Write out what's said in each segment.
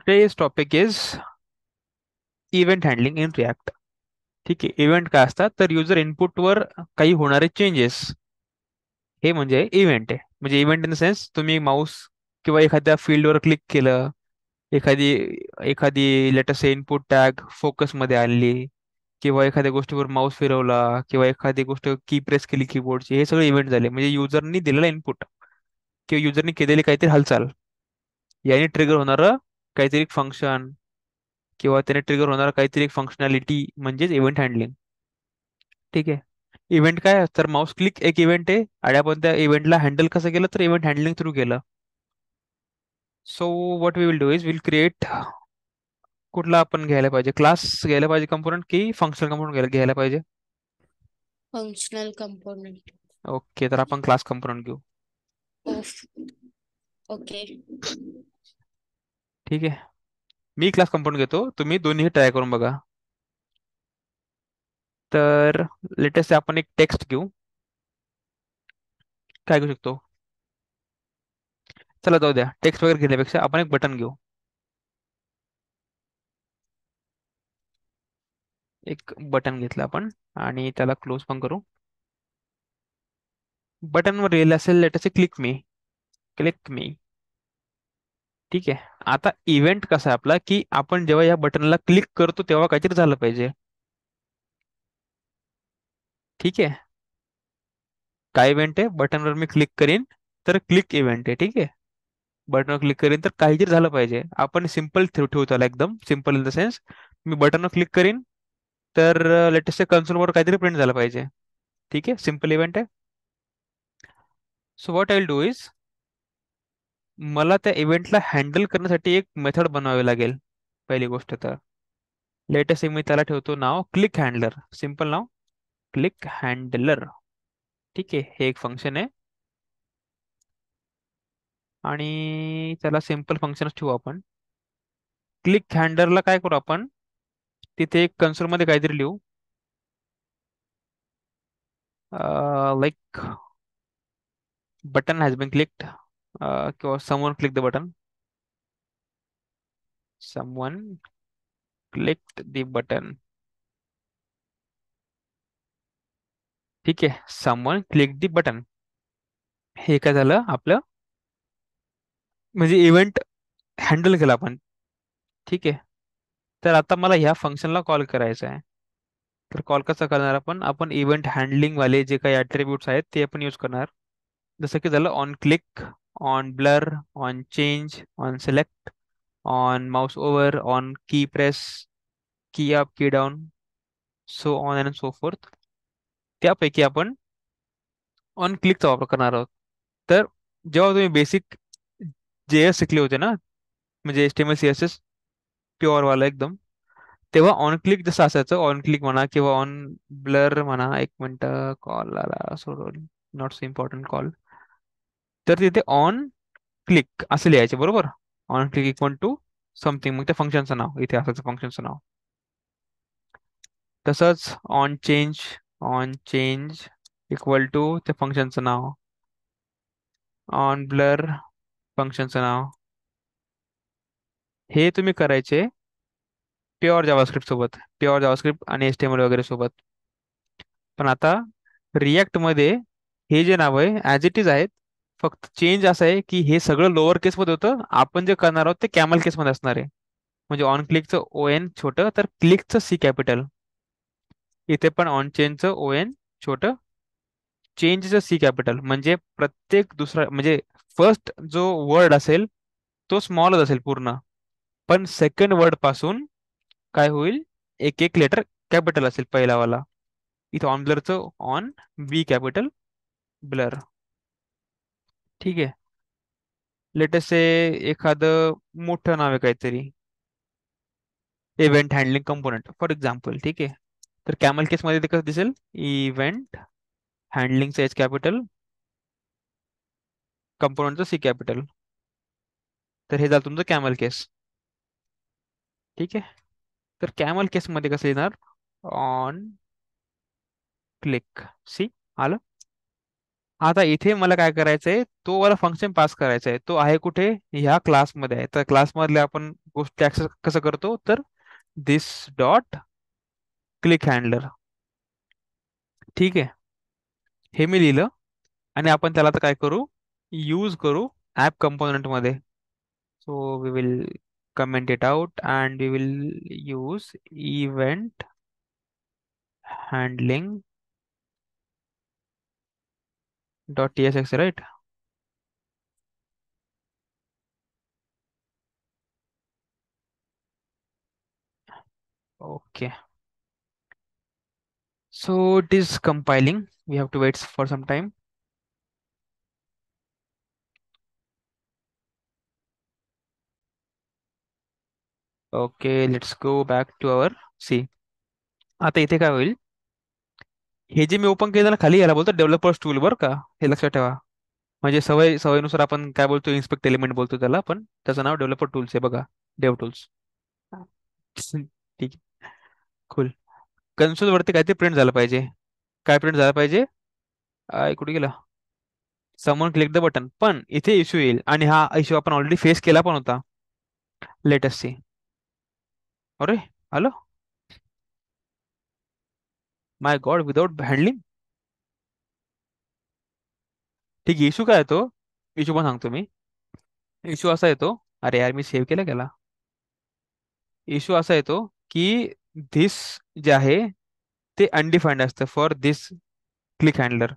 Today's topic is event handling in react. ठीक आहे. Event काय असतात तर युजर इनपुटवर काही होणारे चेंजेस हे म्हणजे इव्हेंट आहे. म्हणजे इव्हेंट इन द सेन्स तुम्ही माऊस किंवा एखाद्या फील्डवर क्लिक केलं, एखादी एखादी लेटेस्ट इनपुट टॅग फोकसमध्ये आणली, किंवा एखाद्या गोष्टीवर माऊस फिरवला, किंवा एखादी गोष्ट की प्रेस केली कीबोर्डची, हे सगळे इव्हेंट झाले. म्हणजे युजरनी दिलेला इनपुट किंवा युजरनी केलेली काहीतरी हालचाल याने ट्रिगर होणारं काहीतरी फंक्शन किंवा त्याने ट्रिगर होणारा काहीतरी एक फंक्शनॅलिटी म्हणजेच इव्हेंट हँडलिंग. ठीक आहे. इव्हेंट काय तर माऊस क्लिक एक इव्हेंट आहे आणि आपण त्या इव्हेंटला हँडल कसं केलं तर इव्हेंट हँडलिंग थ्रू केलं. So what we will do is will create. कुठला आपण घ्यायला पाहिजे, क्लास घ्यायला पाहिजे कंपोनंट की फंक्शनल कंपोनंट घ्यायला पाहिजे? फंक्शनल कंपोनेंट ओके, तर आपण क्लास कंपोनंट घेऊ. ऑफ. ओके. ठीक आहे. मी क्लास कंपोनंट घेतो, तुम्ही दोन्ही ट्राय करून बघा. तर लेटेस्ट आपण एक टेक्स्ट घेऊ. काय घेऊ शकतो? चला जाऊ द्या, टेक्स्ट वगैरे घेण्यापेक्षा आपण एक बटन घेऊ. एक बटन घेतलं आपण आणि त्याला क्लोज पण करू. बटनवर येईल असेल लेटेस्ट क्लिक मी. क्लिक मी. ठीक आहे. आता इव्हेंट कसा आहे आपला की आपण जेव्हा या बटनला क्लिक करतो तेव्हा काहीतरी झालं पाहिजे. ठीक आहे. काय इव्हेंट आहे? बटनवर मी क्लिक करीन तर क्लिक इव्हेंट आहे. ठीक आहे. बटनवर क्लिक करीन तर काहीतरी झालं पाहिजे. आपण सिम्पल ठेवू त्याला, एकदम सिम्पल इन द सेन्स मी बटनवर क्लिक करीन तर लेटेस्ट कन्सोलवर काहीतरी प्रिंट झालं पाहिजे. ठीक आहे. सिम्पल इव्हेंट आहे. So what I will do is मला त्या इव्हेंटला हँडल करण्यासाठी एक मेथड बनवावी लागेल. पहिली गोष्ट तर लेटेस्ट मी त्याला ठेवतो नाव क्लिक हँडलर. सिम्पल नाव क्लिक हँडलर. ठीक आहे. हे एक फंक्शन आहे आणि त्याला सिम्पल फंक्शनच ठेवू आपण. क्लिक हँडलरला काय करू आपण, तिथे एक कन्सोल मध्ये काहीतरी लिहू. Like button has been clicked, किंवा someone click the button. Someone clicked the button. ठीक आहे. Someone click the button. हे काय झालं आपलं, म्हणजे इव्हेंट हँडल केला आपण. ठीक आहे. तर आता मला ह्या फंक्शनला कॉल करायचं आहे. तर कॉल कसा करणार आपण आपण इव्हेंट हँडलिंग वाले जे काही ॲट्रिब्यूट्स आहेत ते आपण यूज करणार. जसं की झालं on click, on blur, on change, on select, on mouse over, on की प्रेस, की अप, की down, so on and so fourth. त्यापैकी आपण ऑन क्लिकचा वापर करणार आहोत. तर जेव्हा तुम्ही बेसिक JS शिकले होते ना, म्हणजे HTML CSS प्युअर वाला एकदम, तेव्हा ऑन क्लिक जसं असायचं, ऑन क्लिक म्हणा किंवा ऑन ब्लर म्हणा. एक मिनिट, कॉल आला सोडून, नॉट सो इम्पॉर्टंट कॉल. तर तिथे ऑन क्लिक असं लिहायचे बरोबर. On click equal to something, मग त्या फंक्शनचं नाव इथे असायचं, फंक्शनचं नाव. तसंच ऑन चेंज इक्वल टू त्या फंक्शनचं नाव. ऑन ब्लर फंक्शनचं नाव. हे तुम्ही करायचे प्युअर जावास्क्रिप्ट सोबत, प्युअर जावास्क्रिप्ट आणि HTML वगैरे सोबत. पण आता रिॲक्ट मध्ये हे जे नाव आहे ॲज इट इज आहेत. फक्त चेंज असं आहे की हे सगळं लोअर केसमध्ये होतं, आपण जे करणार आहोत ते कॅमल केसमध्ये असणार आहे. म्हणजे ऑन क्लिकचं ON छोटं तर क्लिकचं C कॅपिटल. इथे पण ऑन चेंजचं ON छोटं, चेंजचं C कॅपिटल. म्हणजे प्रत्येक दुसरा म्हणजे फर्स्ट जो वर्ड असेल तो स्मॉलच असेल पूर्ण, पण सेकंड वर्ड पासून काय होईल, एक एक लेटर कॅपिटल असेल पहिलावाला. इथं ऑन ब्लरचं ऑन V कॅपिटल ब्लर. ठीक आहे. लेटेस्ट से एखादं मोठं नाव आहे काहीतरी, event handling component for example. ठीक आहे. तर कॅमल केसमध्ये ते कसं दिसेल, इव्हेंट हँडलिंगचं H कॅपिटल, कंपोनेंटचं C कॅपिटल. तर हे झालं तुमचं कॅमल केस. ठीक आहे. तर कॅमल केसमध्ये कसं येणार, ऑन क्लिक सी आलं. आता इथे मला काय करायचंय, तो वाला फंक्शन पास करायचा आहे. तो आहे कुठे? ह्या क्लासमध्ये आहे. तर क्लासमधले आपण गोष्टी ऍक्सेस कसं करतो, तर दिस डॉट क्लिक हँडलर. ठीक आहे, हे मी लिहिलं. आणि आपण त्याला आता काय करू, यूज करू ऍप कंपोनंट मध्ये. So we will comment it out and we will use event handling dot TSX, right? Okay. So it is compiling. We have to wait for some time. Okay, let's go back to our C. आता इथे काय होईल, हे जे मी open केलं ना खाली, याला बोलतो डेव्हलपर्स टूल, बरं का? हे लक्षात ठेवा. म्हणजे सवयीनुसार आपण काय बोलतो, इन्स्पेक्ट एलिमेंट बोलतो त्याला, पण त्याचं नाव डेव्हलपर टूल्स आहे बघा. Dev tools. ठीक आहे. cool. कन्सोल वरती काहीतरी प्रिंट झालं पाहिजे. काय प्रिंट झालं पाहिजे? कुठे गेला? Someone click the button. पण इथे इश्यू येईल, आणि हा इश्यू आपण ऑलरेडी फेस केला पण होता. Latest C. अरे, hello, my God, without handling. ठीक आहे, इश्यू काय येतो? इश्यू पण सांगतो मी. इश्यू असा येतो, अरे यार मी सेव्ह केला गेला. इश्यू असा येतो की धिस जे आहे ते अनडिफाईंड असतं for this click handler.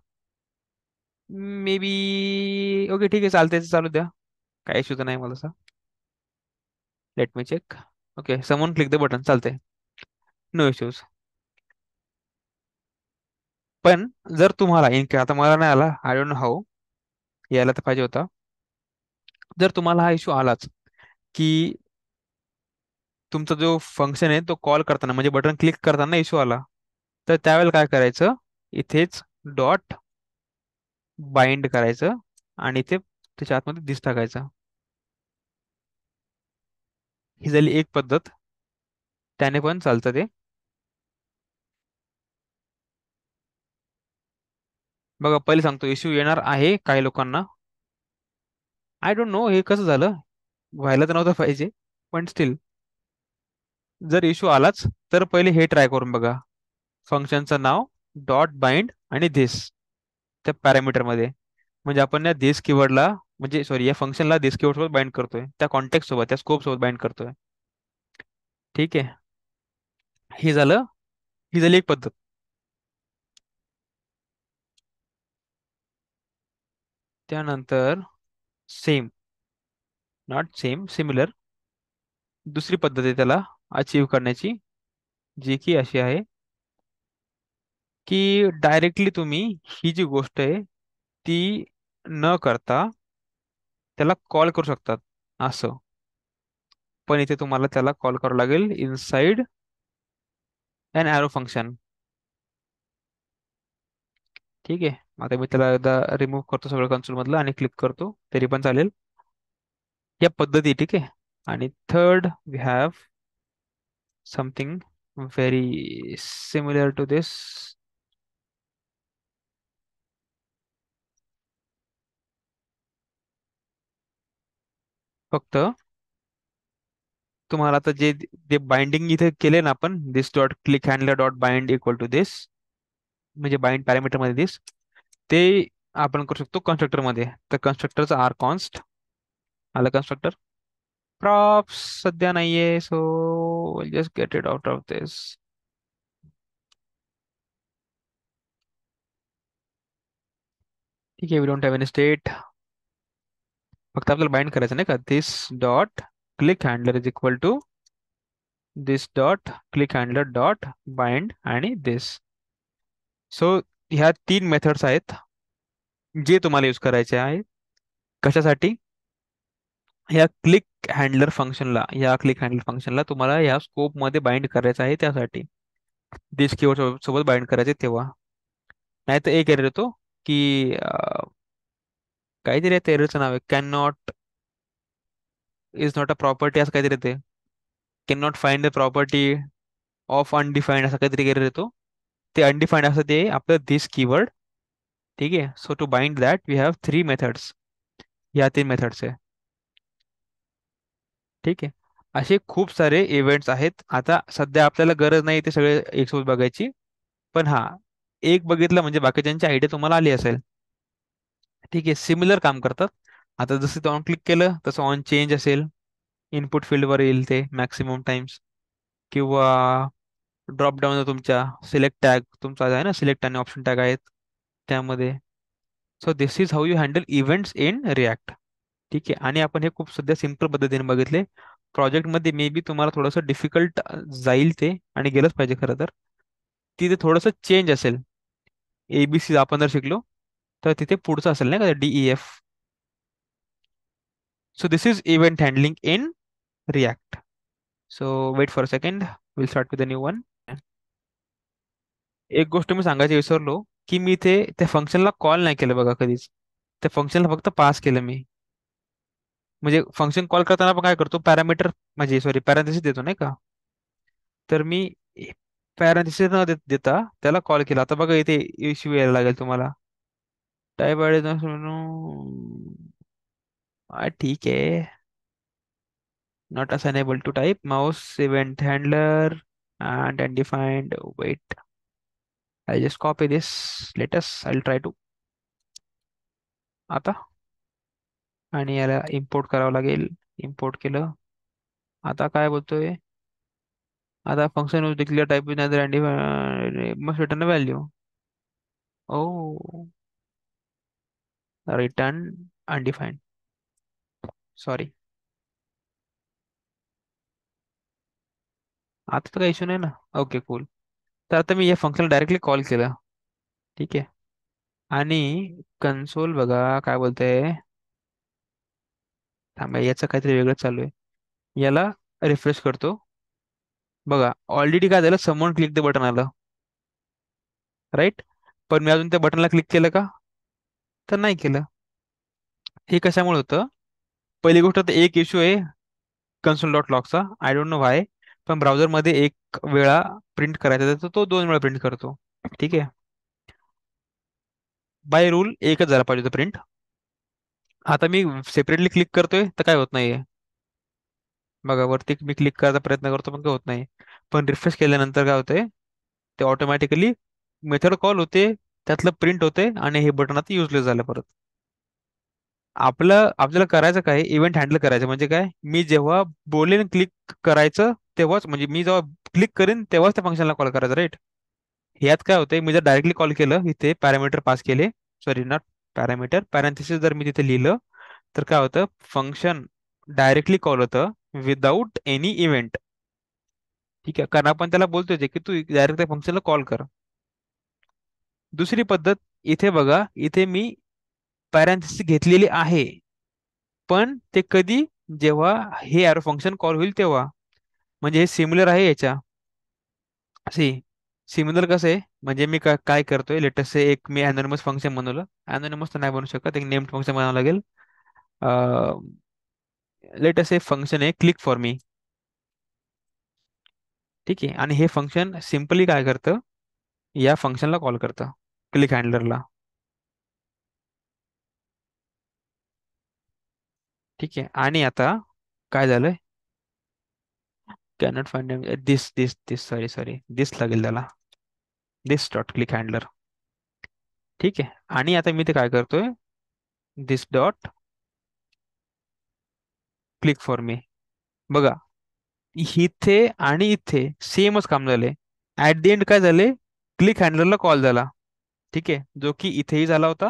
May be. Okay, ठीक आहे, चालते, चालू द्या. काय इश्यू तर नाही मला असा. Let me check. Okay, someone click the button, चालते. No issues. पण जर तुम्हाला इनके आता मला नाही आला, आय डोंट नो हाऊ, यायला तर पाहिजे होता. जर तुम्हाला हा इश्यू आलाच की तुमचा जो फंक्शन आहे तो कॉल करताना म्हणजे बटन क्लिक करताना इश्यू आला, तर त्यावेळेला काय करायचं, इथेच डॉट बाइंड करायचं आणि ते त्याच्या आतमध्ये दिस टाकायचं. ही झाली एक पद्धत, त्याने पण चालतं ते. बघा, पहिले सांगतो, इश्यू येणार आहे काही लोकांना. आय डोंट नो हे कसं झालं, व्हायला तर नव्हतं पाहिजे, पण स्टील. जर इश्यू आलाच तर पहिले हे ट्राय करून बघा. फंक्शनचं नाव डॉट बाइंड आणि धिस त्या पॅरामीटर मध्ये. म्हणजे आपण या धिस कीवर्डला, म्हणजे सॉरी, या फंक्शनला धिस कीवर्ड सोबत बाइंड करतोय, त्या कॉन्टेक्स्ट सोबत, त्या स्कोप सोबत बाइंड करतोय. ठीक आहे, हे झालं, ही झाली एक पद्धत. त्यानंतर सेम, नॉट सेम, सिमिलर, दुसरी पद्धत आहे त्याला अचीव करण्याची, जी की अशी आहे की डायरेक्टली तुम्ही ही जी गोष्ट आहे ती न करता त्याला कॉल करू शकतात असं. पण इथे तुम्हाला त्याला कॉल करावं लागेल इनसाइड अन ॲरो फंक्शन. ठीक आहे, आता मी त्याला एकदा रिमूव्ह करतो सगळं कन्सोल मधलं आणि क्लिक करतो, तरी पण चालेल. या पद्धती ठीक आहे. आणि third we have something very similar to this. फक्त तुम्हाला आता जे जे बाइंडिंग इथे केले ना आपण, this dot click handler dot bind equal to this, म्हणजे बाइंड पॅरामीटर मध्ये दिस, ते आपण करू शकतो कन्स्ट्रक्टर मध्ये. तर कन्स्ट्रक्टरचा आर कॉन्स्ट आलं कन्स्ट्रक्टर. प्रॉप्स सध्या नाहीये, so will just get it out of this. ठीक आहे, we don't have any state. फक्त आपल्याला बाइंड करायचं नाही का, this dot click handler is equal to this dot click handler dot bind आणि दिस. सो ह्या तीन मेथड्स आहेत जे तुम्हाला यूज करायचे आहे. कशासाठी? या क्लिक हँडलर फंक्शनला तुम्हाला या स्कोप मध्ये बाइंड करायचं आहे, त्यासाठी दिस कीवर्ड सोबत बाइंड करायचे तेव्हा. नाही तर एक एरर येतो की काहीतरी त्या एररचं नाव आहे, can not is not a property असं काहीतरी येते. Can not find the property of undefined असं काहीतरी एरर येतो. ते अनडिफाईंड असं ते आपलं दिस कीवर्ड ठीक आहे. So to bind that we have three methods. या तीन मेथड्स आहे. ठीक आहे. असे खूप सारे इव्हेंट्स आहेत. आता सध्या आपल्याला गरज नाही ते सगळे एकसोबत बघायची. पण हा, एक बघितलं म्हणजे बाकीच्यांची आयडिया तुम्हाला आली असेल. ठीक आहे. सिमिलर काम करतात. आता जसं ते ऑन क्लिक केलं तसं ऑन चेंज असेल, इनपुट फील्डवर येईल ते मॅक्सिमम टाइम्स. किंवा ड्रॉप डाऊन तुमच्या सिलेक्ट टॅग तुमचा आहे ना, सिलेक्ट आणि ऑप्शन टॅग आहेत त्यामध्ये. So this is how you handle events in react. ठीक आहे. आणि आपण हे खूप सध्या सिंपल पद्धतीने बघितले. प्रोजेक्टमध्ये मे बी तुम्हाला थोडंसं डिफिकल्ट जाईल ते, आणि गेलंच पाहिजे खरं तर. तिथे थोडंसं चेंज असेल. एबीसी आपण जर शिकलो तर तिथे पुढचं असेल नाही का, DEF. So this is event handling in React. So wait for a second, will start with the new one. एक गोष्ट मी सांगायची विसरलो, की मी इथे त्या फंक्शनला कॉल नाही केलं बघा कधीच. त्या फंक्शनला फक्त पास केलं मी. म्हणजे फंक्शन कॉल करताना आपण काय करतो, पॅरामीटर म्हणजे सॉरी पॅरांथेसिस देतो नाही का. तर मी पॅरांथेसिस न देता त्याला कॉल केला. आता बघा इथे इश्यू यायला लागेल तुम्हाला. टाईप ठीक आहे. Not assignable to type mouse event handler and undefined. Wait, I'll just copy this. Let us, I'll try to. आता, आणि याला इम्पोर्ट करावं लागेल. इम्पोर्ट केलं. आता काय बोलतोय, आता function use declare type with other must return value. Oh, return undefined. Sorry. आता तर काही इश्यू नाही ना. Okay cool. तर आता मी या फंक्शनला डायरेक्टली कॉल केलं. ठीक आहे. आणि कन्सोल बघा काय बोलतंय. थांबा, याचं काहीतरी वेगळं चालू आहे. याला रिफ्रेश करतो. बघा ऑलरेडी काय झालं, समवन क्लिक द बटन आलं. राईट. पण मी अजून त्या बटनला क्लिक केलं का, तर नाही केलं. हे कशामुळे होतं. पहिली गोष्ट तर एक इश्यू आहे कन्सोल डॉट लॉगचा, आय डोंट नो व्हाय. पण ब्राउझरमध्ये एक वेळा प्रिंट करायचा तर तो दोन वेळा प्रिंट करतो. ठीक आहे. बाय रूल एकच झाला पाहिजे होतं प्रिंट. आता मी सेपरेटली क्लिक करतोय तर काय होत नाहीये. बघा वरती मी क्लिक करायचा प्रयत्न करतो पण काय होत नाही. पण रिफ्रेश केल्यानंतर काय होतंय, ते ऑटोमॅटिकली मेथड कॉल होते, त्यातलं प्रिंट होते, आणि हे बटन आता युजलेस झालं परत. आपल्याला करायचं काय, इव्हेंट हँडल करायचं म्हणजे काय, मी जेव्हा बोलेन क्लिक करायचं तेव्हाच, म्हणजे मी जेव्हा क्लिक करेन तेव्हाच त्या फंक्शनला कॉल करायचं, राईट. ह्यात काय होतंय, मी जर डायरेक्टली कॉल केलं, इथे पॅरामीटर पास केले, सॉरी नॉट पॅरामीटर, पॅरेंथेसिस जर मी तिथे लिहिलं, तर काय होतं, फंक्शन डायरेक्टली कॉल होतं विदाऊट एनी इव्हेंट. ठीक आहे. कारण आपण त्याला बोलतोय जे की तू डायरेक्ट त्या फंक्शनला कॉल कर. दुसरी पद्धत, इथे बघा, इथे मी पॅरेंथेसिस घेतलेली आहे. पण ते कधी, जेव्हा हे एरो फंक्शन कॉल होईल तेव्हा. म्हणजे हे सिमिलर आहे याच्या. सी, सिमिलर कसं आहे, म्हणजे मी काय करतोय, लेटेस्ट से एक मी अनोनिमस फंक्शन बनवलं. अनोनिमस तर नाही बनवू शकत, एक नेम्ड फंक्शन बनावं लागेल. लेटेस्ट से फंक्शन आहे क्लिक फॉर मी. ठीक आहे. आणि हे फंक्शन सिम्पली काय करतं, या फंक्शनला कॉल करतं, क्लिक हँडलरला. ठीक आहे. आणि आता काय झालंय, कॅनॉट फाइंड दिस सॉरी सॉरी दिस लागेल त्याला, दिस डॉट क्लिक हँडलर. ठीक आहे. आणि आता मी ते काय करतोय, दिस डॉट क्लिक फॉर मी. बघा इथे आणि इथे सेमच काम झाले. ऍट द एंड काय झाले, क्लिक हँडलरला कॉल झाला. ठीक आहे. जो की इथेही झाला होता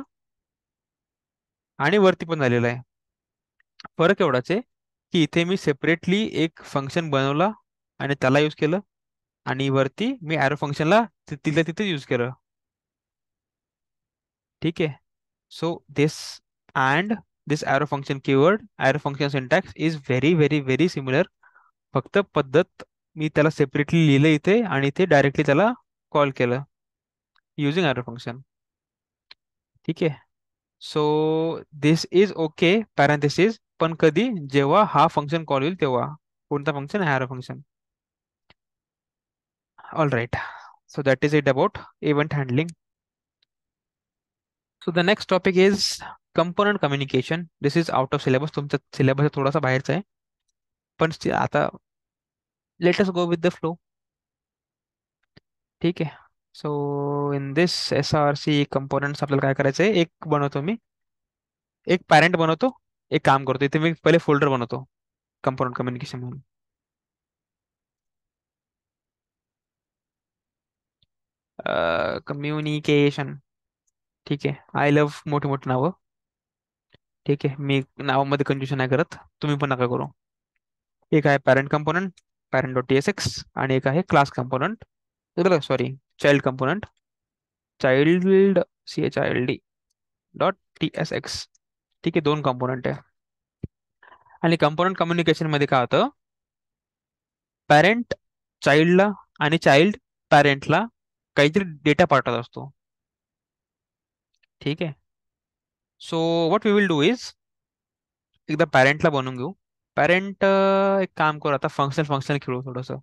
आणि वरती पण झालेला आहे. फरक एवढाच आहे की इथे मी सेपरेटली एक फंक्शन बनवला आणि त्याला यूज केलं, आणि वरती मी ॲरो फंक्शनला तिथल्या तिथे यूज केलं. ठीक आहे. So this and this arrow function keyword, arrow function syntax is very very very similar. फक्त पद्धत, मी त्याला सेपरेटली लिहिलं इथे आणि इथे डायरेक्टली त्याला कॉल केलं युझिंग ॲरो फंक्शन. ठीक आहे. So this is okay parenthesis, पण कधी, जेव्हा हा फंक्शन कॉल होईल तेव्हा. कोणता function, arrow function. All right. So that is it about event handling. So the next topic is component communication. This is out of syllabus, तुमचा syllabus थोडासा बाहेरचा आहे, पण आता let us go with the flow. ठीक आहे. So in this SRC components आपल्याला काय करायचं आहे, एक बनवतो मी, एक पॅरेंट बनवतो, एक काम करतो इथे मी पहिले फोल्डर बनवतो कंपोनंट कम्युनिकेशन म्हणून. कम्युनिकेशन. ठीक आहे, आय लव्ह मोठी मोठी नावं. ठीक आहे, मी नावामध्ये कन्फ्युजन नाही करत, तुम्ही पण नका करू. एक आहे parent component, parent dot TSX, आणि एक आहे class component, sorry, child component, child CHILD dot TSX. ठीक आहे, दोन कंपोनंट आहे. आणि कंपोनंट कम्युनिकेशन मध्ये काय होतं, पॅरेंट चाइल्डला आणि चाइल्ड पॅरेंटला काहीतरी डेटा पाठवत असतो. ठीक आहे. So what we will do is, एकदा पॅरेंटला बनवून घेऊ. पॅरेंट, एक काम करू आता, फंक्शन खेळू थोडंसं.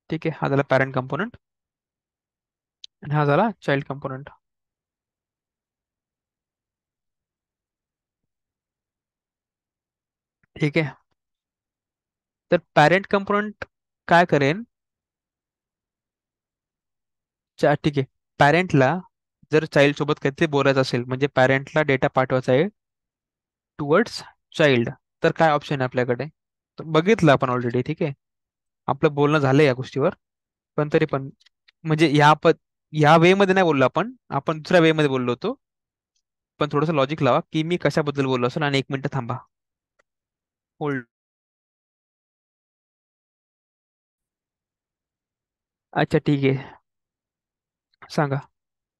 ठीक आहे, हा झाला पॅरेंट कंपोनंट आणि हा झाला चाइल्ड कंपोनंट. ठीक आहे. तर पॅरेंट कंपोनंट काय करेन, ठीक आहे, पॅरेंटला जर चाइल्ड सोबत काहीतरी बोलायचं असेल, म्हणजे पॅरेंटला डेटा पाठवायचा आहे टुवर्ड्स चाइल्ड, तर काय ऑप्शन आहे आपल्याकडे, तर बघितलं आपण ऑलरेडी. ठीक आहे, आपलं बोलणं झालं या गोष्टीवर, पण तरी पण, म्हणजे या वे मध्ये नाही बोललो आपण, आपण दुसऱ्या वे मध्ये बोललो होतो. पण थोडंसं लॉजिक लावा की मी कशाबद्दल बोललो असेल, आणि 1 मिनिट थांबा, होल्ड. अच्छा ठीक आहे, सांगा.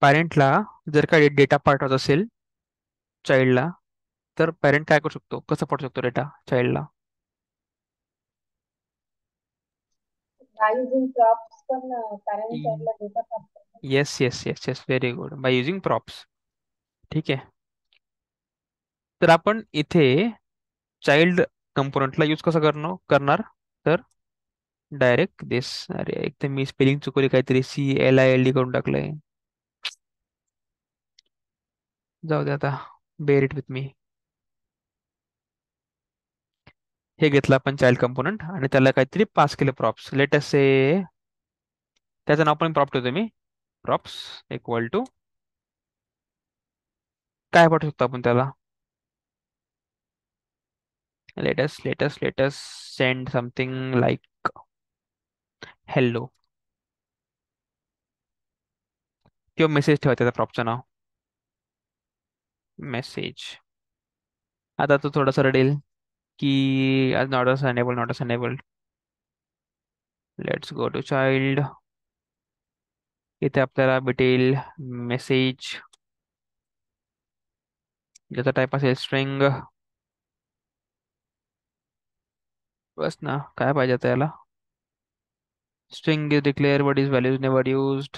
पॅरेंटला जर का डेटा पाठवायचा असेल चाइल्डला, तर पॅरेंट काय करू शकतो, कसं पाठवू शकतो डेटा चाइल्डला? बाय युजिंग प्रॉप्स पण पॅरेंट चाइल्डला डेटा पाठवतात. Yes yes yes yes, very good, by using props. ठीक आहे. तर आपण इथे चाइल्ड कंपोनंटला यूज कसं करणार, तर डायरेक्ट दिस, अरे एक तर मी स्पेलिंग चुकवली काहीतरी, CLILD करून टाकलंय. जाऊ दे आता, बेर इट विथ मी. हे घेतलं आपण चाइल्ड कंपोनंट आणि त्याला काहीतरी पास केलं प्रॉप्स, लेटेस्ट से, त्याचं नाव पण प्रॉप्ट होतं मी, प्रॉप्स इक्वल टू, काय पाठवू शकतो आपण त्याला, latest send something like hello, किंवा मेसेज ठेवा त्याचं प्रॉपचं नाव, मेसेज. आता तो थोडासा रडेल की आज not enabled. Let's go to child. इथे आपल्याला भेटेल मेसेज, ज्याचा टाईप असेल स्ट्रिंग. बस ना, काय पाहिजे आता याला, string is declare but is values never used.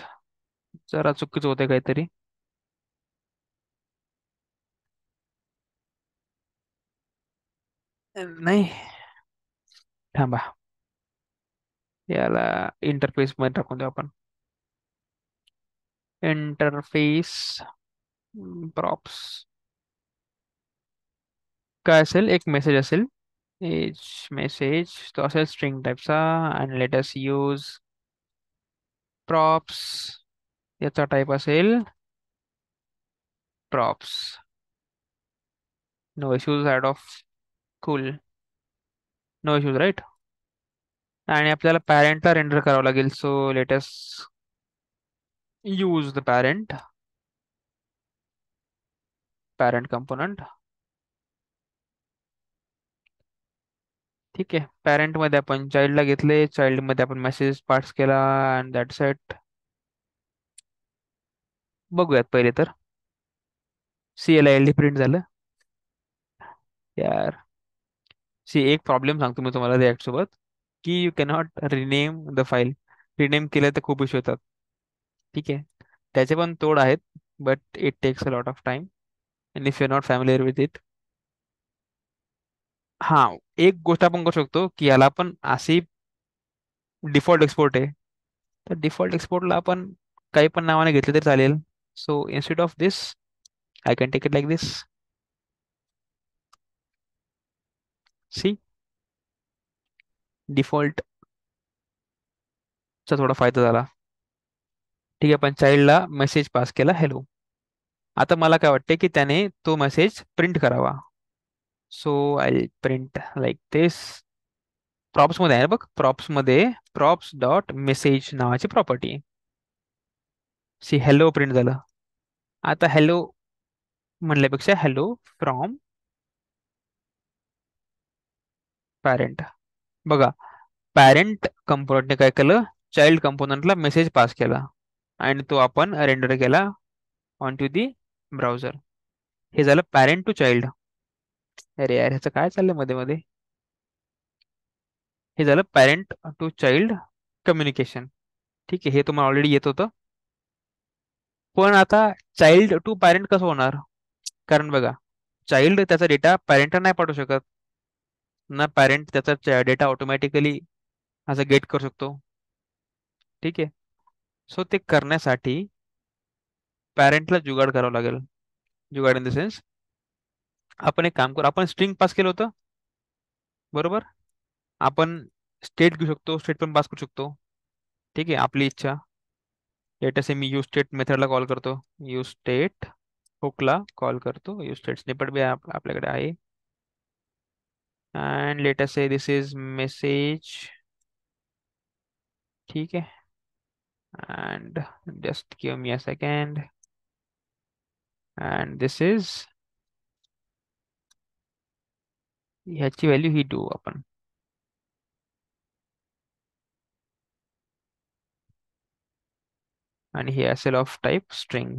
जरा चुकीचं होते काहीतरी, नाही, थांबा, याला इंटरफेस मध्ये टाकून देऊ आपण, इंटरफेस प्रॉप्स. काय असेल, एक मेसेज असेल, एज मेसेज, तो असेल स्ट्रिंग टाईपचा, आणि लेट अस यूज प्रॉप्स, याचा टाईप असेल props. No issues add of, cool, no issues right. आणि आपल्याला पॅरेंटला रेंडर करावं लागेल, so let us use the parent component. ठीक आहे, पॅरेंट मध्ये आपण चाइल्डला घेतले, चाइल्ड मध्ये आपण मेसेज पास केला, अँड दॅट्स इट. बघूयात पहिले तर, CLILD प्रिंट झालं यार. एक प्रॉब्लेम सांगतो मी तुम्हाला रिॲक्ट सोबत, की you cannot rename the file. Rename केलं तर खूप इश्यू येतात. ठीक आहे, त्याचे पण तोड आहेत, but it takes a lot of time, and if you not familiar with it. हा, एक गोष्ट आपण करू शकतो की याला आपण अशी, डिफॉल्ट एक्सपोर्ट आहे, तर डिफॉल्ट एक्सपोर्टला आपण काही पण नावाने घेतले तरी चालेल. So instead of this, I can take it like this. See, default चा थोडा फायदा झाला. ठीक आहे, पण चाइल्डला मेसेज पास केला हॅलो. आता मला काय वाटते की त्याने तो मेसेज प्रिंट करावा. So I print like this. Props मध्ये आहे ना बघ, प्रॉप्स मध्ये प्रॉप्स डॉट मेसेज नावाची प्रॉपर्टी. सी हॅलो प्रिंट झालं. आता हॅलो म्हणल्यापेक्षा हॅलो फ्रॉम पॅरेंट. बघा, पॅरेंट कंपोनंटने काय केलं, चाइल्ड कंपोनंटला मेसेज पास केला आणि तो आपण रेंडर केला ऑन टू दी ब्राउझर. हे झालं पॅरेंट टू चाइल्ड. अरे यार, ह्याचं काय चाललंय मध्ये मध्ये. हे झालं पॅरेंट टू चाइल्ड कम्युनिकेशन. ठीक आहे, हे तुम्हाला ऑलरेडी येत होतं. पण आता चाइल्ड टू पॅरेंट कसं होणार? कारण बघा, चाइल्ड त्याचा डेटा पॅरेंटला नाही पाठवू शकत ना, पॅरेंट त्याचा डेटा ऑटोमॅटिकली असं गेट करू शकतो. ठीक आहे, सो ते करण्यासाठी पॅरेंटला जुगाड करावं लागेल. जुगाड इन द सेन्स, आपण एक काम करू, आपण स्ट्रिंग पास केलं होतं बरोबर. आपण स्टेट घेऊ शकतो, स्टेट पण पास करू शकतो. ठीक आहे, आपली इच्छा. लेट असे मी यूज स्टेट मेथडला कॉल करतो, यूज स्टेट हुकला कॉल करतो, यूज स्टेट स्निपेट बी आपल्याकडे आहे. And let us say this is message. ठीक आहे, and just give me a second. And this is, ह्याची व्हॅल्यू ही देऊ आपण. आणि हे असेल ऑफ टाईप स्ट्रिंग.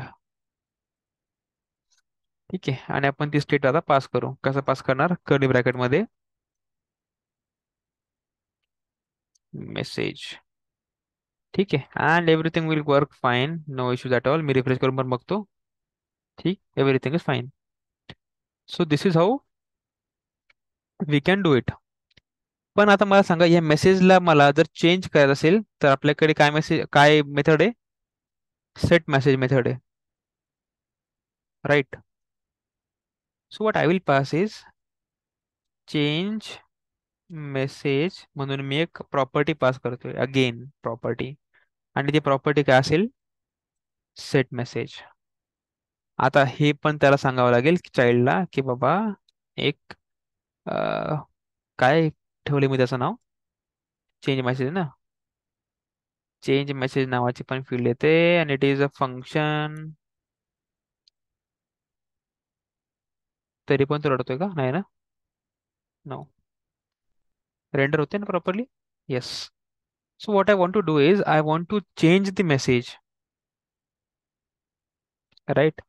ठीक आहे, आणि आपण ती स्टेट आता पास करू. कसं पास करणार? कर्ली ब्रॅकेट मध्ये मेसेज. ठीक आहे, and everything will work fine, no issues at all. मी रिफ्रेश करून पण बघतो. ठीक, everything is fine. So this is how we can do it. पण आता मला सांगा, या मेसेजला मला जर चेंज करायचं असेल तर आपल्याकडे काय मेसेज, काय मेथड आहे? सेट मेसेज मेथड आहे, right. So what I will pass is change message म्हणून मी एक प्रॉपर्टी पास करतोय, अगेन प्रॉपर्टी. आणि ती प्रॉपर्टी काय असेल? Set message. आता हे पण त्याला सांगावं लागेल की चाइल्डला की बाबा एक अं, काय ठेवले मी त्याचं नाव? चेंज मेसेज ना. चेंज मेसेज नावाची पण फील्ड येते आणि इट इज अ फंक्शन. तरी पण तो रडतोय का? नाही ना. नो, रेंडर होते ना properly. Yes. So what I want to do is I want to change the message, right.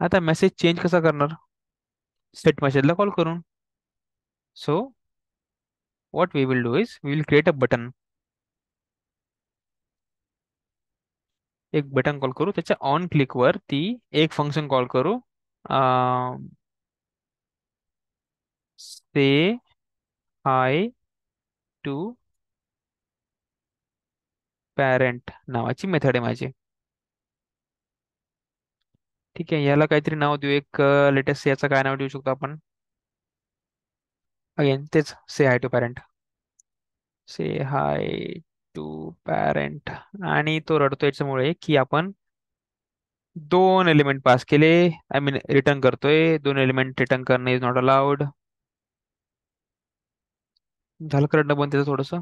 आता मेसेज चेंज कसा करणार? सेट मेसेजला कॉल करून. So what we will do is we will create a button. एक button call करू, त्याच्या on क्लिकवर ती एक फंक्शन कॉल करू, से हाय टू पॅरेंट नावाची मेथड आहे माझी. ठीक आहे, याला काहीतरी नाव देऊ, एक लेटेस्ट याचं काय नाव देऊ शकतो आपण? अगेन तेच, say hi to parent. Say hi to parent. आणि तो रडतो याच्यामुळे की आपण दोन एलिमेंट पास केले, आय मीन रिटर्न करतोय. दोन एलिमेंट रिटर्न करणे इज नॉट अलाउड. झालं का रडणं बंद त्याचं थोडंसं?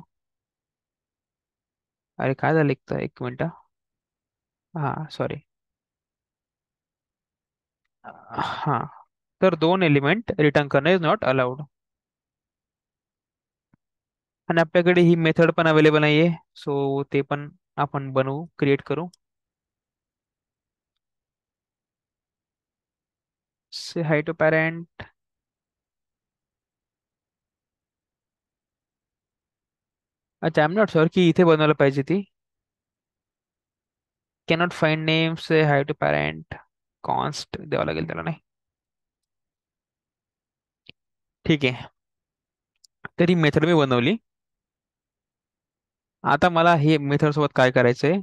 अरे काय झालं, एक मिनिट. हा सॉरी. हा, तर दोन एलिमेंट रिटर्न करणे इज नॉट अलाउड. आणि आपल्याकडे ही मेथड पण अवेलेबल नाहीये, सो ते पण आपण बनवू, क्रिएट करू. Say hi to parent. अच्छा, आय एम नॉट शुअर की इथे बनवायला पाहिजे ती. Cannot find name say hi to parent. Const द्यावं लागेल त्याला, नाही. ठीक आहे, तर ही मेथड मी बनवली. आता मला हे मेथड सोबत काय करायचंय?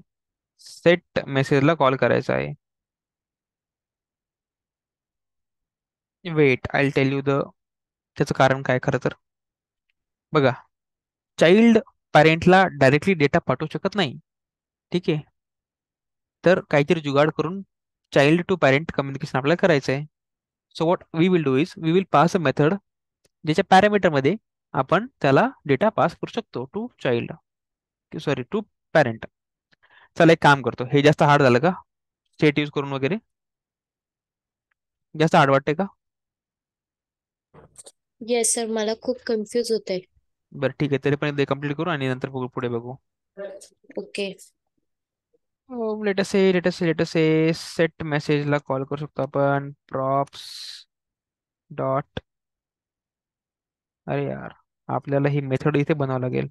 सेट मेसेजला कॉल करायचा आहे. Weight I tell you the त्याचं कारण काय खरं तर. बघा, चाइल्ड पॅरेंटला डायरेक्टली डेटा पाठवू शकत नाही. ठीक आहे. तर काहीतरी जुगाड करून चाइल्ड टू पॅरेंट कम्युनिकेशन आपल्याला करायचं आहे. So what we will do is we will pass a method ज्याच्या पॅरामीटरमध्ये आपण त्याला डेटा पास करू शकतो to child, sorry to parent. चला एक काम करतो, हे जास्त हार्ड झालं का स्टेट यूज करून वगैरे? जास्त हार्ड वाटतंय का? येस सर, मला खूप कन्फ्यूज होते. बरं ठीक आहे, तरी पण एकदा कम्प्लीट करू आणि नंतर पुढे बघू. ओके. लेटेस्ट सेट मेसेजला कॉल करू शकतो आपण प्रॉप्स डॉट. अरे यार, आपल्याला ही मेथड इथे बनावं लागेल.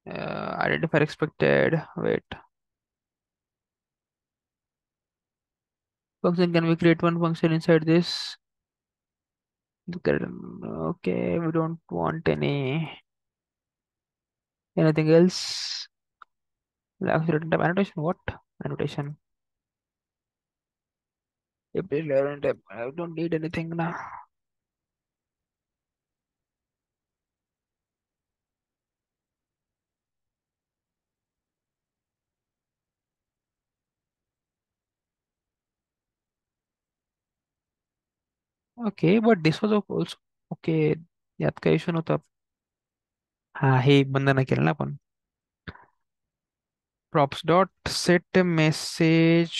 Identifier expected wait function. Can we create one function inside this? Okay, we don't want anything else. Accelerated type annotation. What annotation? I don't need anything now. Okay, but this was also okay. यात काही issue नव्हता. हा, हे बंद नाही केलं ना आपण. props dot set message.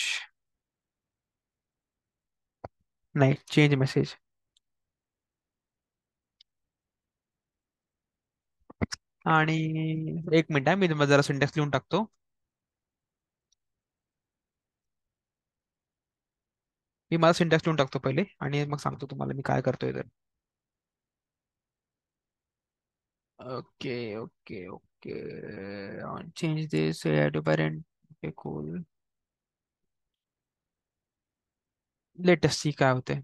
नाही, change message. आणि एक मिनिट आहे, मी तुम्हाला जरा सिंटॅक्स लिहून टाकतो. मी माझा सिंटॅक्स लिहून टाकतो पहिले आणि मग सांगतो तुम्हाला मी काय करतोय तर. Okay okay okay. Change this to parent. Okay cool. Latest see काय होते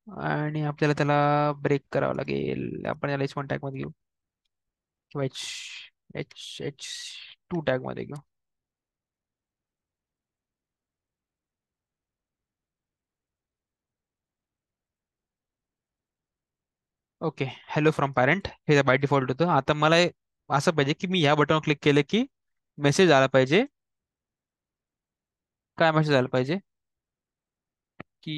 आणि आपल्याला त्याला ब्रेक करावं लागेल. आपण याला H1 टॅग मध्ये घेऊ किंवा H2 टॅग मध्ये घेऊ. ओके, हॅलो फ्रॉम पॅरेंट हे बाय डिफॉल्ट होतं. आता मला असं पाहिजे की मी ह्या बटनवर क्लिक केलं की मेसेज आला पाहिजे. काय मेसेज आला पाहिजे की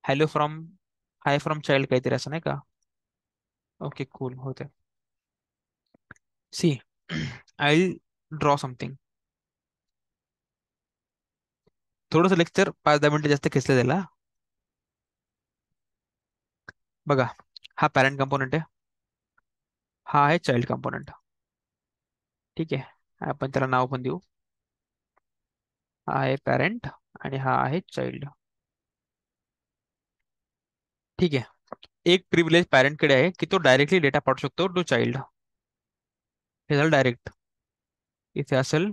hello from hi from child काहीतरी असं नाही का? ओके कूल होते. See I draw something. थोडंसं लेक्चर 5-10 मिनिटं जास्त खेचलं त्याला. बघा, हा पॅरेंट कंपोनेंट आहे, हा आहे चाइल्ड कंपोनेंट. ठीक आहे, आपण त्याला नाव पण देऊ. हा आहे पॅरेंट आणि हा आहे चाइल्ड. ठीक आहे. एक प्रिव्हिलेज पॅरेंटकडे आहे की तो डायरेक्टली डेटा पाठवू शकतो टू चाइल्ड. हे झालं डायरेक्ट. इथे असेल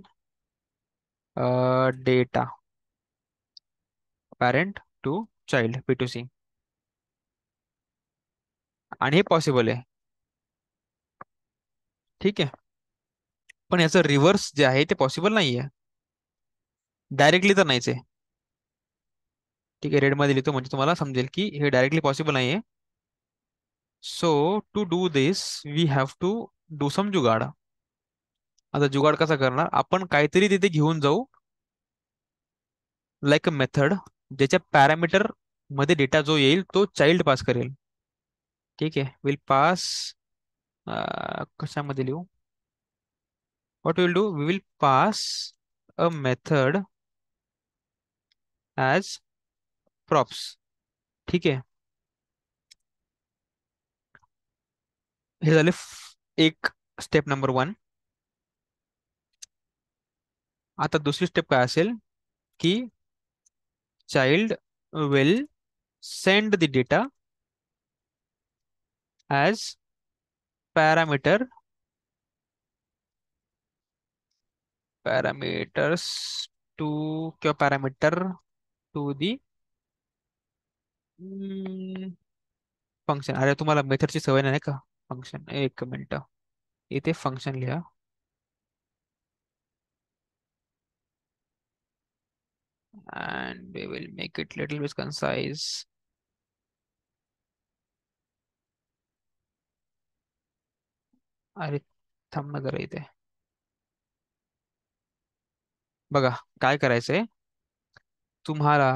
data parent to child P2C. आणि हे पॉसिबल आहे. ठीक आहे, पण याचं रिव्हर्स जे आहे ते पॉसिबल नाही आहे. डायरेक्टली तर नाहीच आहे. ठीक आहे, रेड मध्ये लिहितो म्हणजे तुम्हाला समजेल की हे डायरेक्टली पॉसिबल नाही आहे. So to do this we have to do some जुगाड. आता जुगाड कसा करणार, आपण काहीतरी तिथे घेऊन जाऊ लाईक अ मेथड ज्याच्या पॅरामीटर मध्ये डेटा जो येईल तो चाइल्ड पास करेल. ठीक आहे, विल पास. कशामध्ये लिहू? What will do we will pass a method as props. ठीक आहे, हे झाले एक स्टेप नंबर 1. आता दुसरी स्टेप काय असेल की child will send the data as parameter parameters to किंवा पॅरामीटर टू दी फंक्शन. अरे तुम्हाला मेथडची सवय नाही का? फंक्शन, एक मिनिट, इथे फंक्शन लिहा. and we will make it little bit concise. अरे थांब ना जरा इथे. बघा काय करायचंय तुम्हाला.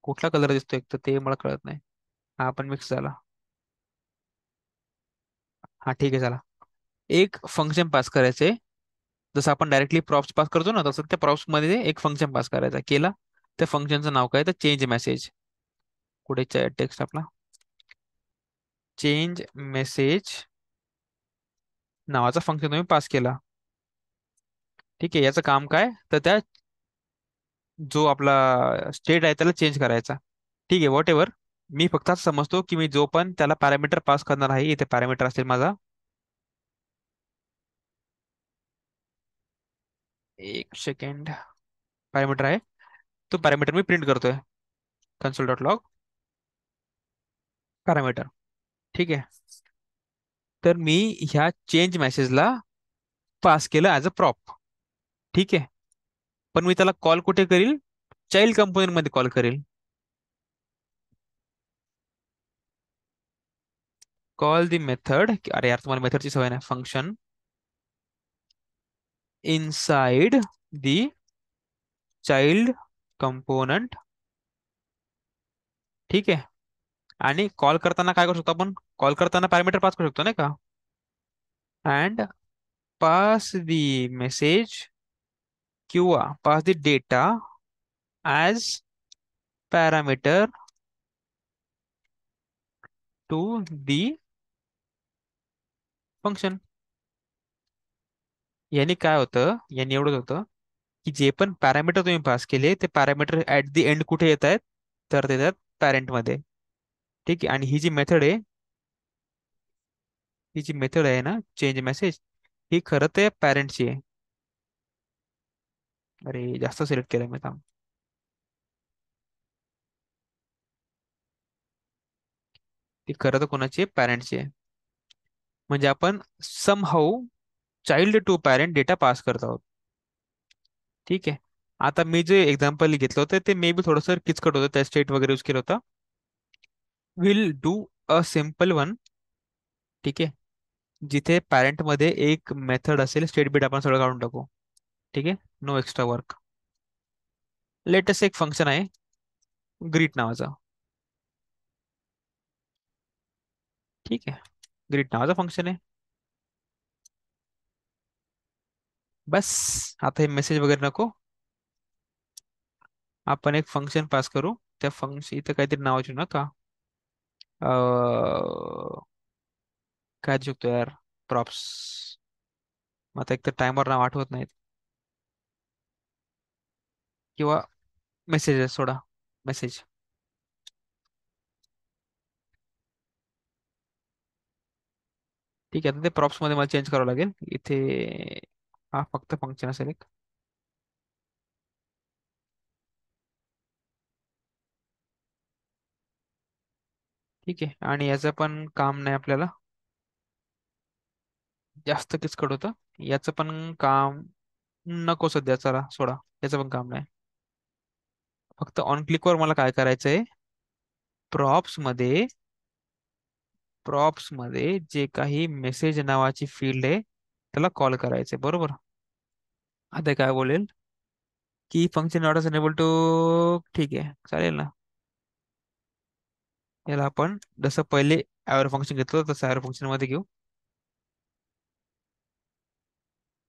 कुठला कलर दिसतोय एक तर ते मला कळत नाही. हा पण मिक्स झाला. हा ठीक आहे चला. एक फंक्शन पास करायचे. जसं आपण डायरेक्टली प्रॉप्स पास करतो ना तसं त्या प्रॉप्स मध्ये एक फंक्शन पास करायचा केला. त्या फंक्शनचं नाव काय तर चेंज मेसेज. कुठे टेक्स्ट आपला चेंज मेसेज नावाचा फंक्शन तुम्ही पास केला. ठीक आहे याचं काम काय तर त्या जो आपला स्टेट आहे त्याला चेंज करायचा. ठीक आहे व्हॉट एव्हर. मी फक्त असं समजतो की मी जो पण त्याला पॅरामीटर पास करणार आहे इथे पॅरामीटर असेल माझा. एक सेकंड. पॅरामीटर आहे. तो पॅरामीटर मी प्रिंट करतोय. Console dot log parameter. ठीक आहे. तर मी ह्या चेंज मेसेजला पास केलं ॲज अ प्रॉप. ठीक आहे. पण मी त्याला कॉल कुठे करील चाइल्ड कंपोनेंट मध्ये कॉल करेल. Call the method. अरे यार तुम्हाला मेथडची सवय नाही. Function inside the child component. ठीक आहे. आणि कॉल करताना काय करू शकतो आपण. कॉल करताना पॅरामीटर पास करू शकतो नाही का. अँड पास द मेसेज किंवा pass the data as parameter to the function. याने काय होतं याने एवढंच होतं की जे पण पॅरामीटर तुम्ही पास केले ते पॅरामीटर ऍट दी एंड कुठे येत आहेत तर ते येतात पॅरेंट मध्ये. ठीक आहे. आणि ही जी मेथड आहे ना चेंज मेसेज ही खरं ते पॅरेंटची आहे. अरे जास्त सिलेक्ट केलं मी थांब. ती खरं तर कोणाची आहे पॅरेंटची आहे. म्हणजे आपण somehow child to parent data pass करत आहोत. ठीक आहे. आता मी जे एक्झाम्पल घेतलं होतं ते मे बी थोडंसं किचकट होतं त्या स्टेट वगैरे यूज केलं होतं. Will do a simple one. ठीक आहे. जिथे पॅरेंट मध्ये एक मेथड असेल स्टेट बीट आपण सगळं काढून टाकू. ठीक आहे. No extra work. लेटेस्ट एक फंक्शन आहे ग्रीट नावाचा. ठीक आहे. ग्रीट नावाचा फंक्शन आहे. बस. आता हे मेसेज वगैरे नको. आपण एक फंक्शन पास करू. त्या फंक्शन इथं काहीतरी नावाची नका. काय देऊ शकतो यार. प्रॉप्स. आता एक तर टाइमर नाव आठवत नाहीत. किंवा मेसेजेस सोडा. मेसेज. ठीक आहे. आता ते प्रॉप्स मध्ये मला चेंज करावं लागेल इथे. हा फक्त फंक्शन असेल एक. ठीक आहे. आणि याचं पण काम नाही आपल्याला. जास्त किचकट होतं. याचं पण काम नको सध्या चला सोडा. याचं पण काम नाही. फक्त ऑन क्लिकवर मला काय करायचंय प्रॉप्स मध्ये जे काही मेसेज नावाची फील्ड आहे त्याला कॉल करायचंय बरोबर. आता काय बोलेल की फंक्शन नॉट अनेबल टू. ठीक आहे चालेल ना. याला आपण जसं पहिले ॲवर फंक्शन घेतलं होतं तसं ॲवर फंक्शन मध्ये घेऊ.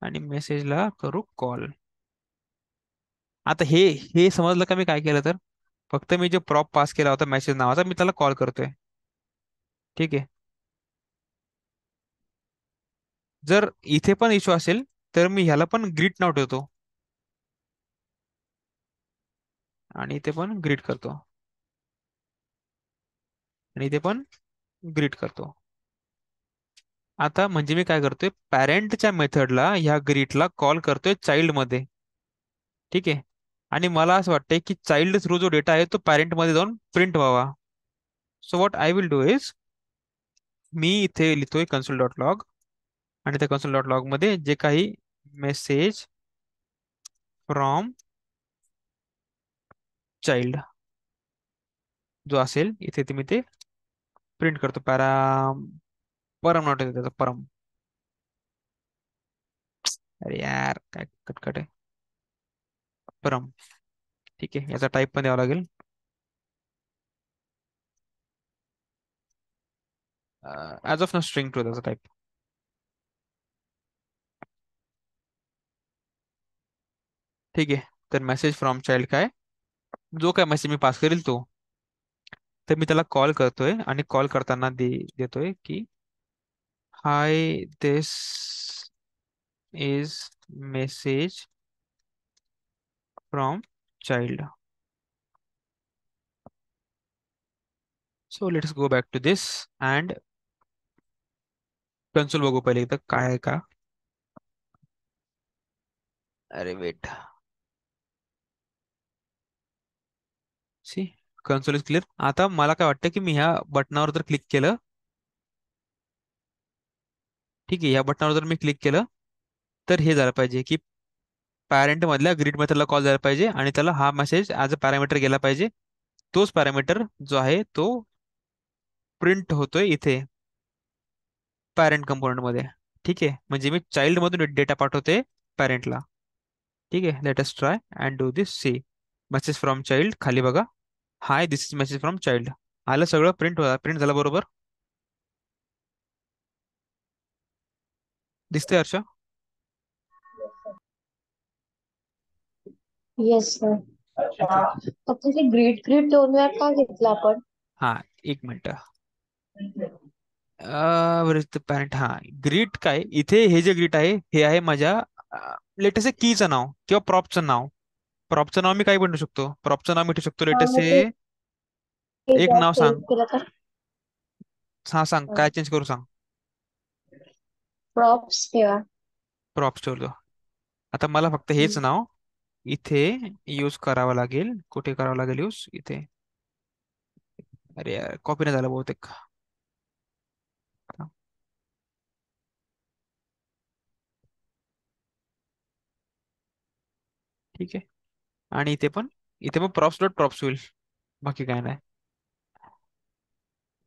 आणि मेसेजला करू कॉल. आता हे समजलं का मी काय केलं तर. फक्त मी जो प्रॉप पास केला होता मेसेज नावाचा मी त्याला कॉल करतोय. ठीक आहे. जर इथे पण इश्यू असेल तर मी ह्याला पण ग्रीट नाव ठेवतो. आणि इथे पण ग्रीट करतो. आणि इथे पण ग्रीट करतो. आता म्हणजे मी काय करतोय पॅरेंटच्या मेथडला ह्या ग्रीटला कॉल करतोय चाइल्ड मध्ये. ठीक आहे. आणि मला असं वाटतंय की चाइल्ड थ्रू जो डेटा आहे तो पॅरेंट मध्ये जाऊन प्रिंट व्हावा. So what I will do is me इथे लिहितोय कन्सोल डॉट लॉग. आणि त्या कन्सोल डॉट लॉग मध्ये जे काही मेसेज फ्रॉम चाइल्ड जो असेल इथे ते मी ते प्रिंट करतो. परम नॉट आहे त्याचा परम. अरे यार काय कटकट आहे. परम. ठीक आहे, याचा टाईप पण द्यावा लागेल. ॲज ऑफ न स्ट्रिंग टू त्याचा टाईप. ठीक आहे. तर मेसेज फ्रॉम चाइल्ड काय, जो काय मेसेज मी पास करेल तो, तर मी त्याला कॉल करतोय आणि कॉल करताना देतोय की hi this is message from child. So let's go back to this and console बघू पहिले एकदा काय आहे का. अरे wait. See, console is clear. आता मला काय वाटतं की मी ह्या बटनावर जर क्लिक केलं, ठीक आहे, ह्या बटनावर जर मी क्लिक केलं तर हे झालं पाहिजे की पॅरेंट मधल्या ग्रीड मेथडला कॉल झाला पाहिजे आणि त्याला हा मेसेज ॲज अ पॅरामीटर गेला पाहिजे. तोच पॅरामीटर जो आहे तो प्रिंट होतोय इथे पॅरेंट कंपोनंट मध्ये. ठीक आहे, म्हणजे मी चाइल्ड मधून डेटा पाठवते पॅरेंटला. ठीक आहे, let us try and do this. See, message from child खाली बघा. Hi this is message from child. आलं सगळं प्रिंट झालं बरोबर. दिसतंय हर्षा? Yes sir. ओके. फक्त ते ग्रीड ग्रीड 2 वेळा का घेतलं आपण? हा, एक मिनिट. पॅरेंट, हा. ग्रीट काय इथे, हे जे ग्रीट आहे हे आहे माझ्या लेटेस्ट कीचं नाव किंवा प्रॉपचं नाव. प्रॉपचं नाव मी काही बनवू शकतो. प्रॉपचं नाव मी ठेवू शकतो हा लेटेस्ट मग ते ते एक जर नाव सेव्ह सांग. केलं तर हा सांग, काय चेंज करू सांग. प्रॉप्स ठेवा. प्रॉप्स ठेवतो. आता मला फक्त हेच नाव इथे यूज करावं लागेल. कुठे करावं लागेल यूज? इथे. अरे यार, कॉपी नाही झालं बहुतेक. ठीक आहे. आणि इथे मग प्रॉप्स डॉट प्रॉप्स होईल. बाकी काय नाही.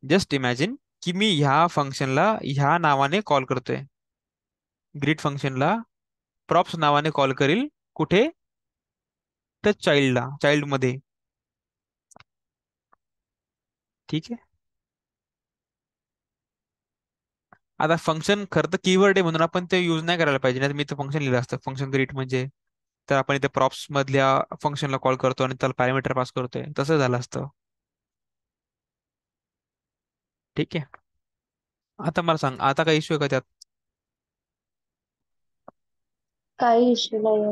जस्ट इमॅजिन की मी ह्या फंक्शनला ह्या नावाने कॉल करतोय. ग्रीट फंक्शनला प्रॉप्स नावाने कॉल करील. कुठे? तर चाइल्ड मध्ये. ठीक आहे. आता फंक्शन खरं तर कीवर्ड आहे म्हणून आपण ते यूज नाही करायला पाहिजे, नाही मी ते फंक्शन लिहिलं असतं फंक्शन ग्रीट म्हणजे. तर आपण इथे प्रॉप्स मधल्या फंक्शनला कॉल करतो आणि त्याला पॅरामीटर पास करतोय, तसं झालं असतं. ठीक आहे. आता मला सांग, आता काय इश्यू आहे का त्यात? काही इश्यू नाही.